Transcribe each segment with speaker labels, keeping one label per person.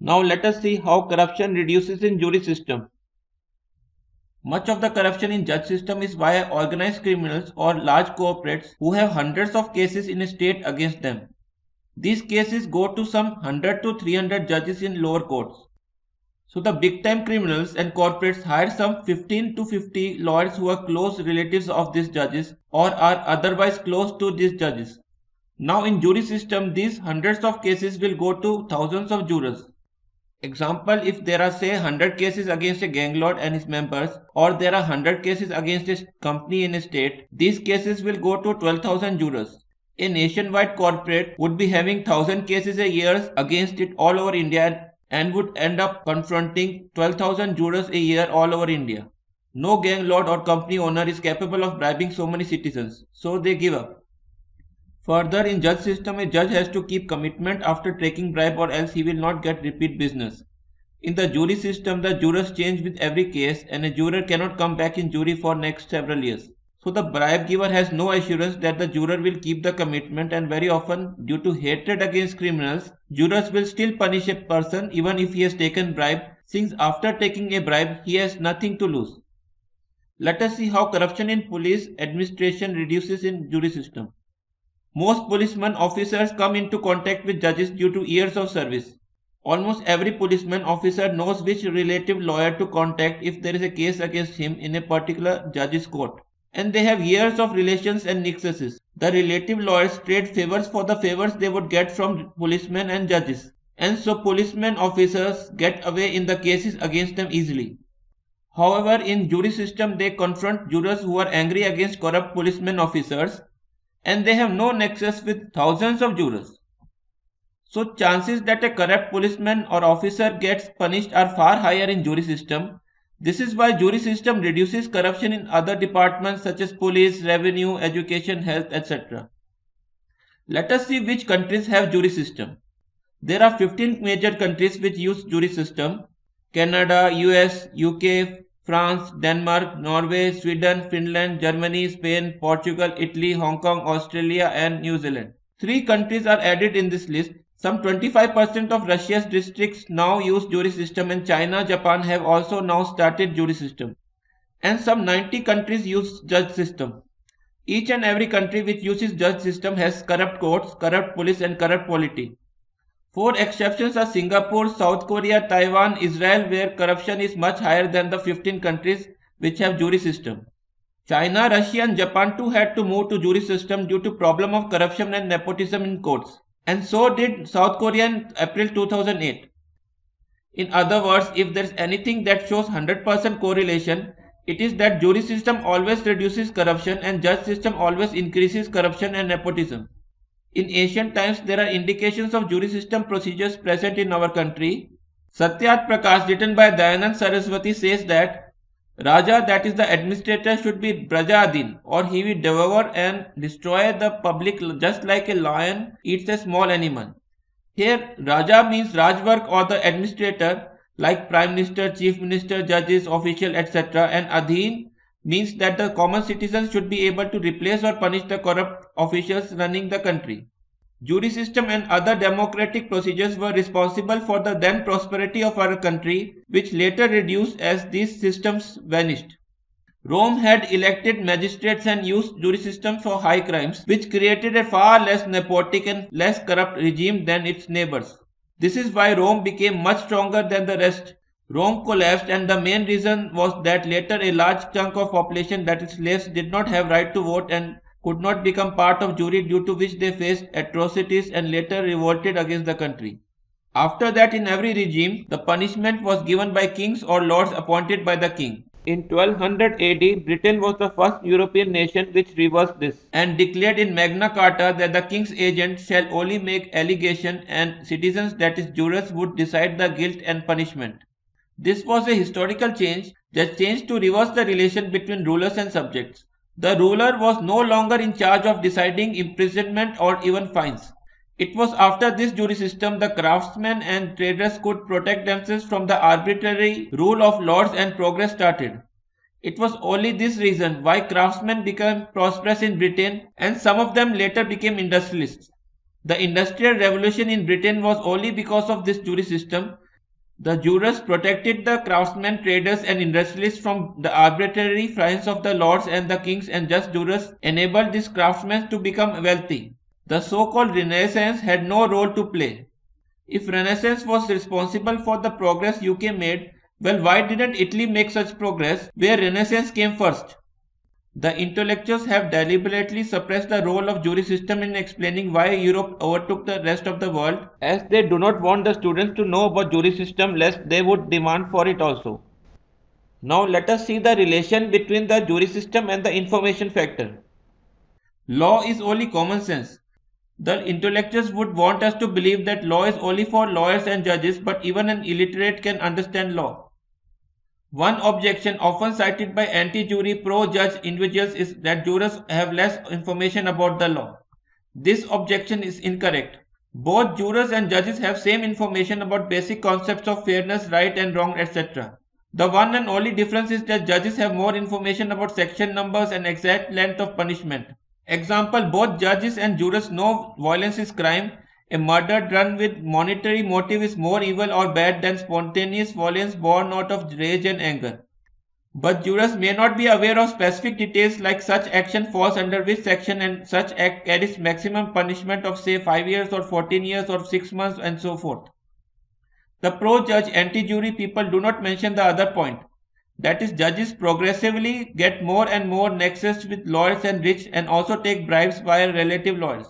Speaker 1: Now let us see how corruption reduces in jury system. Much of the corruption in judge system is via organized criminals or large corporates who have hundreds of cases in a state against them. These cases go to some 100 to 300 judges in lower courts. So the big time criminals and corporates hire some 15 to 50 lawyers who are close relatives of these judges or are otherwise close to these judges. Now in jury system, these hundreds of cases will go to thousands of jurors. Example, if there are say 100 cases against a gang lord and his members, or there are 100 cases against a company in a state, these cases will go to 12,000 jurors. A nationwide corporate would be having 1,000 cases a year against it all over India and would end up confronting 12,000 jurors a year all over India. No gang lord or company owner is capable of bribing so many citizens, so they give up. Further, in judge system, a judge has to keep commitment after taking bribe or else he will not get repeat business. In the jury system, the jurors change with every case and a juror cannot come back in jury for next several years. So the bribe giver has no assurance that the juror will keep the commitment, and very often, due to hatred against criminals, jurors will still punish a person even if he has taken bribe, since after taking a bribe he has nothing to lose. Let us see how corruption in police administration reduces in jury system. Most policemen officers come into contact with judges due to years of service. Almost every policeman officer knows which relative lawyer to contact if there is a case against him in a particular judge's court. And they have years of relations and nexuses. The relative lawyers trade favors for the favors they would get from policemen and judges. And so policemen officers get away in the cases against them easily. However, in jury system they confront jurors who are angry against corrupt policemen officers, and they have no nexus with thousands of jurors. So chances that a corrupt policeman or officer gets punished are far higher in jury system. This is why jury system reduces corruption in other departments such as police, revenue, education, health, etc. Let us see which countries have jury system. There are 15 major countries which use jury system: Canada, US, UK, France, Denmark, Norway, Sweden, Finland, Germany, Spain, Portugal, Italy, Hong Kong, Australia and New Zealand. 3 countries are added in this list. Some 25% of Russia's districts now use jury system, and China, Japan have also now started jury system. And some 90 countries use judge system. Each and every country which uses judge system has corrupt courts, corrupt police and corrupt polity. 4 exceptions are Singapore, South Korea, Taiwan, Israel, where corruption is much higher than the 15 countries which have jury system. China, Russia and Japan too had to move to jury system due to problem of corruption and nepotism in courts. And so did South Korea in April 2008. In other words, if there is anything that shows 100% correlation, it is that jury system always reduces corruption and judge system always increases corruption and nepotism. In ancient times, there are indications of jury system procedures present in our country. Satyat Prakash, written by Dayanand Saraswati, says that Raja, that is the administrator, should be Brajadin, or he will devour and destroy the public just like a lion eats a small animal. Here, Raja means Rajvarg or the administrator, like Prime Minister, Chief Minister, judges, official, etc. And Adhin means that the common citizens should be able to replace or punish the corrupt officials running the country. Jury system and other democratic procedures were responsible for the then prosperity of our country, which later reduced as these systems vanished. Rome had elected magistrates and used jury system for high crimes, which created a far less nepotic and less corrupt regime than its neighbors. This is why Rome became much stronger than the rest. Rome collapsed, and the main reason was that later a large chunk of population, that is slaves, did not have right to vote and could not become part of jury, due to which they faced atrocities and later revolted against the country. After that, in every regime, the punishment was given by kings or lords appointed by the king. In 1200 AD, Britain was the first European nation which reversed this and declared in Magna Carta that the king's agent shall only make allegation and citizens, that is jurors, would decide the guilt and punishment. This was a historical change that changed to reverse the relation between rulers and subjects. The ruler was no longer in charge of deciding imprisonment or even fines. It was after this jury system the craftsmen and traders could protect themselves from the arbitrary rule of lords and progress started. It was only this reason why craftsmen became prosperous in Britain, and some of them later became industrialists. The Industrial Revolution in Britain was only because of this jury system, The jurors protected the craftsmen, traders, and industrialists from the arbitrary fines of the lords and the kings, and just jurors enabled these craftsmen to become wealthy. The so-called Renaissance had no role to play. If Renaissance was responsible for the progress UK made, well, why didn't Italy make such progress where Renaissance came first? The intellectuals have deliberately suppressed the role of jury system in explaining why Europe overtook the rest of the world, as they do not want the students to know about jury system lest they would demand for it also. Now let us see the relation between the jury system and the information factor. Law is only common sense. The intellectuals would want us to believe that law is only for lawyers and judges, but even an illiterate can understand law. One objection often cited by anti-jury, pro-judge individuals is that jurors have less information about the law. This objection is incorrect. Both jurors and judges have same information about basic concepts of fairness, right and wrong, etc. The one and only difference is that judges have more information about section numbers and exact length of punishment. Example, both judges and jurors know violence is crime. A murder done with monetary motive is more evil or bad than spontaneous violence born out of rage and anger. But jurors may not be aware of specific details like such action falls under which section and such act carries maximum punishment of say 5 years or 14 years or 6 months and so forth. The pro-judge anti-jury people do not mention the other point. That is, judges progressively get more and more nexus with lawyers and rich and also take bribes via relative lawyers.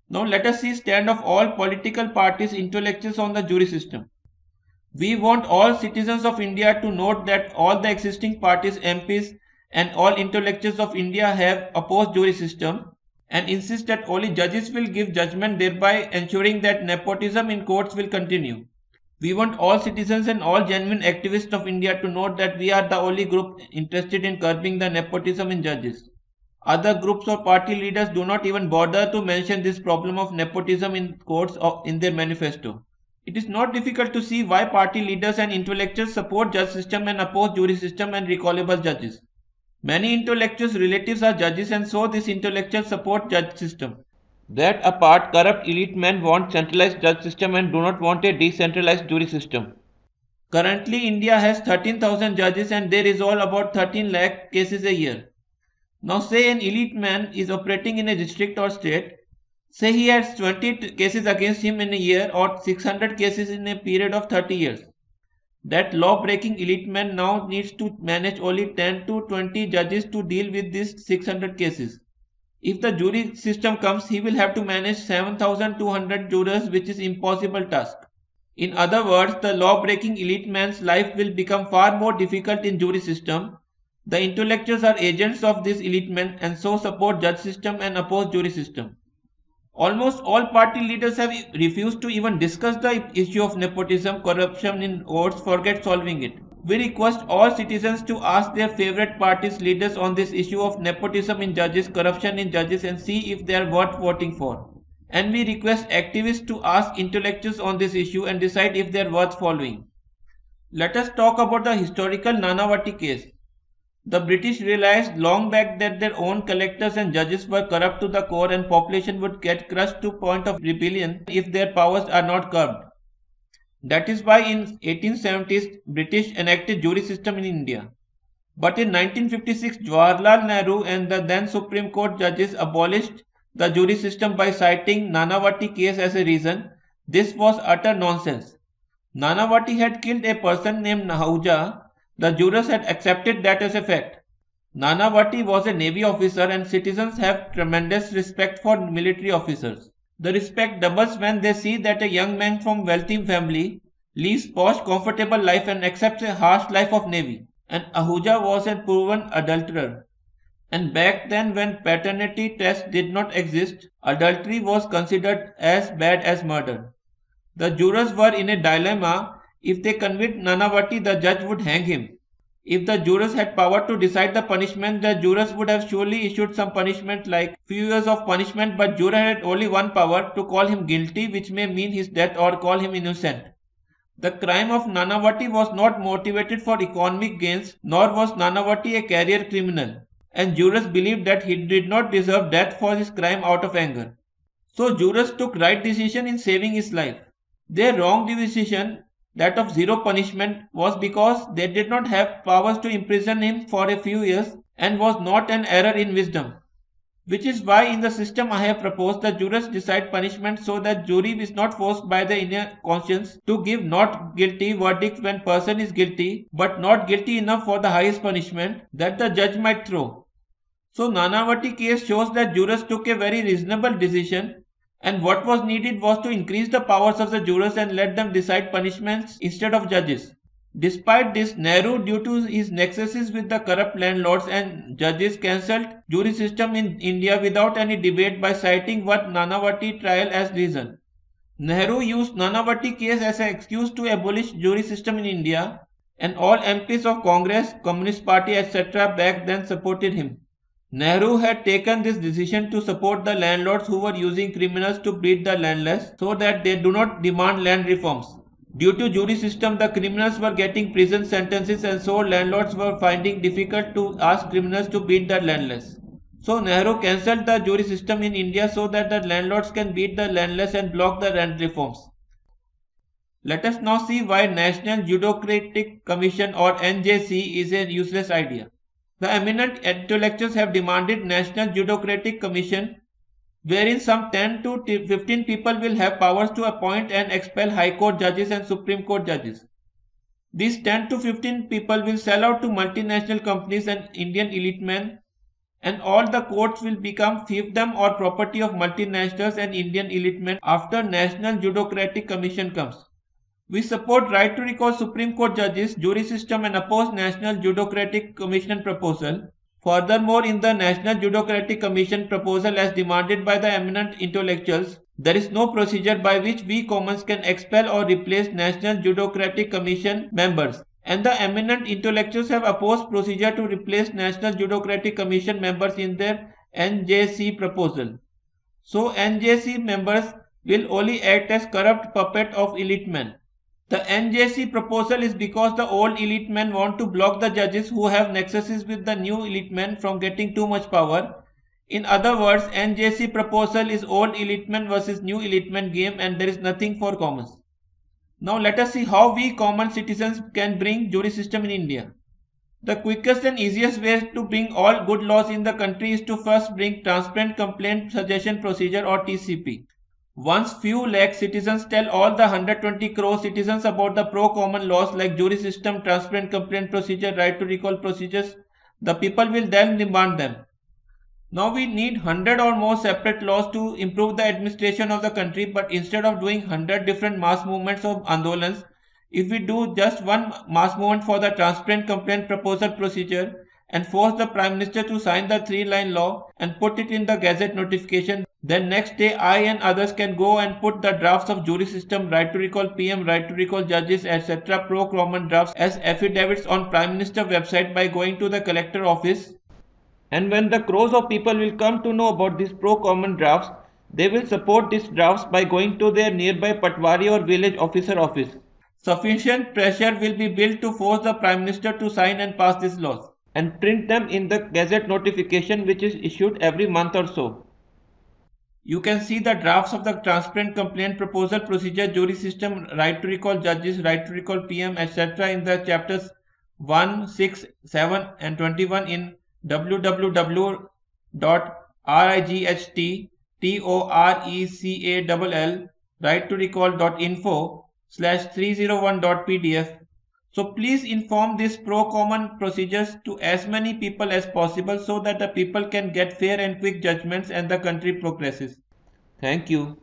Speaker 1: Now let us see stand of all political parties intellectuals on the jury system. We want all citizens of India to note that all the existing parties, MPs and all intellectuals of India have opposed jury system and insist that only judges will give judgment, thereby ensuring that nepotism in courts will continue. We want all citizens and all genuine activists of India to note that we are the only group interested in curbing the nepotism in judges. Other groups or party leaders do not even bother to mention this problem of nepotism in courts in their manifesto. It is not difficult to see why party leaders and intellectuals support judge system and oppose jury system and recallable judges. Many intellectuals' relatives are judges and so these intellectuals support judge system. That apart, corrupt elite men want centralized judge system and do not want a decentralized jury system. Currently, India has 13,000 judges and they resolve about 13 lakh cases a year. Now say an elite man is operating in a district or state. Say he has 20 cases against him in a year or 600 cases in a period of 30 years. That law-breaking elite man now needs to manage only 10 to 20 judges to deal with these 600 cases. If the jury system comes, he will have to manage 7,200 jurors, which is impossible task. In other words, the law-breaking elite man's life will become far more difficult in jury system. The intellectuals are agents of this elite men and so support judge system and oppose jury system. Almost all party leaders have refused to even discuss the issue of nepotism, corruption in courts, forget solving it. We request all citizens to ask their favorite party's leaders on this issue of nepotism in judges, corruption in judges and see if they are worth voting for. And we request activists to ask intellectuals on this issue and decide if they are worth following. Let us talk about the historical Nanavati case. The British realized long back that their own collectors and judges were corrupt to the core and population would get crushed to point of rebellion if their powers are not curbed. That is why in 1870s British enacted jury system in India. But in 1956 Jawaharlal Nehru and the then Supreme Court judges abolished the jury system by citing Nanavati case as a reason. This was utter nonsense. Nanavati had killed a person named Ahuja. The jurors had accepted that as a fact. Nanavati was a navy officer and citizens have tremendous respect for military officers. The respect doubles when they see that a young man from wealthy family leaves posh comfortable life and accepts a harsh life of navy. And Ahuja was a proven adulterer. And back then when paternity tests did not exist, adultery was considered as bad as murder. The jurors were in a dilemma. If they convict Nanavati, the judge would hang him. If the jurors had power to decide the punishment, the jurors would have surely issued some punishment like few years of punishment, but juror had only one power, to call him guilty, which may mean his death or call him innocent. The crime of Nanavati was not motivated for economic gains, nor was Nanavati a career criminal, and jurors believed that he did not deserve death for his crime out of anger. So jurors took right decision in saving his life. Their wrong decision that of zero punishment, was because they did not have powers to imprison him for a few years and was not an error in wisdom. Which is why in the system I have proposed the jurors decide punishment so that jury is not forced by the inner conscience to give not guilty verdict when person is guilty but not guilty enough for the highest punishment that the judge might throw. So Nanavati case shows that jurors took a very reasonable decision and what was needed was to increase the powers of the jurors and let them decide punishments instead of judges. Despite this, Nehru, due to his nexuses with the corrupt landlords and judges, cancelled jury system in India without any debate by citing one Nanavati trial as reason. Nehru used Nanavati case as an excuse to abolish jury system in India, and all MPs of Congress, Communist Party, etc. back then supported him. Nehru had taken this decision to support the landlords who were using criminals to beat the landless so that they do not demand land reforms. Due to jury system, the criminals were getting prison sentences and so landlords were finding difficult to ask criminals to beat the landless. So Nehru cancelled the jury system in India so that the landlords can beat the landless and block the land reforms. Let us now see why National Judocratic Commission or NJC is a useless idea. The eminent intellectuals have demanded National Judocratic Commission wherein some 10 to 15 people will have powers to appoint and expel High Court judges and Supreme Court judges. These 10 to 15 people will sell out to multinational companies and Indian elite men, and all the courts will become fiefdom or property of multinationals and Indian elite men after National Judocratic Commission comes. We support right to recall Supreme Court judges, jury system and oppose National Judocratic Commission proposal. Furthermore, in the National Judocratic Commission proposal as demanded by the eminent intellectuals, there is no procedure by which we commons can expel or replace National Judocratic Commission members, and the eminent intellectuals have opposed procedure to replace National Judocratic Commission members in their NJC proposal. So NJC members will only act as corrupt puppet of elite men. The NJC proposal is because the old elite men want to block the judges who have nexuses with the new elite men from getting too much power. In other words, NJC proposal is old elite men versus new elite men game and there is nothing for commons. Now let us see how we common citizens can bring jury system in India. The quickest and easiest way to bring all good laws in the country is to first bring Transparent Complaint Suggestion Procedure or TCP. Once few lakh citizens tell all the 120 crore citizens about the pro-common laws like jury system, transparent complaint procedure, right to recall procedures, the people will then demand them. Now we need 100 or more separate laws to improve the administration of the country, but instead of doing 100 different mass movements of Andolans, if we do just one mass movement for the transparent complaint proposal procedure and force the Prime Minister to sign the 3-line law and put it in the Gazette notification, then next day I and others can go and put the drafts of jury system, right to recall PM, right to recall judges, etc. pro-common drafts as affidavits on Prime Minister website by going to the collector office. And when the crores of people will come to know about these pro-common drafts, they will support these drafts by going to their nearby Patwari or village officer office. Sufficient pressure will be built to force the Prime Minister to sign and pass these laws and print them in the Gazette notification which is issued every month or so. You can see the drafts of the transparent complaint proposal procedure, jury system, right to recall judges, right to recall PM, etc. in the chapters 1, 6, 7 and 21 in www.righttorecall right to recall.info/301.pdf. So please inform these pro-common procedures to as many people as possible so that the people can get fair and quick judgments and the country progresses. Thank you.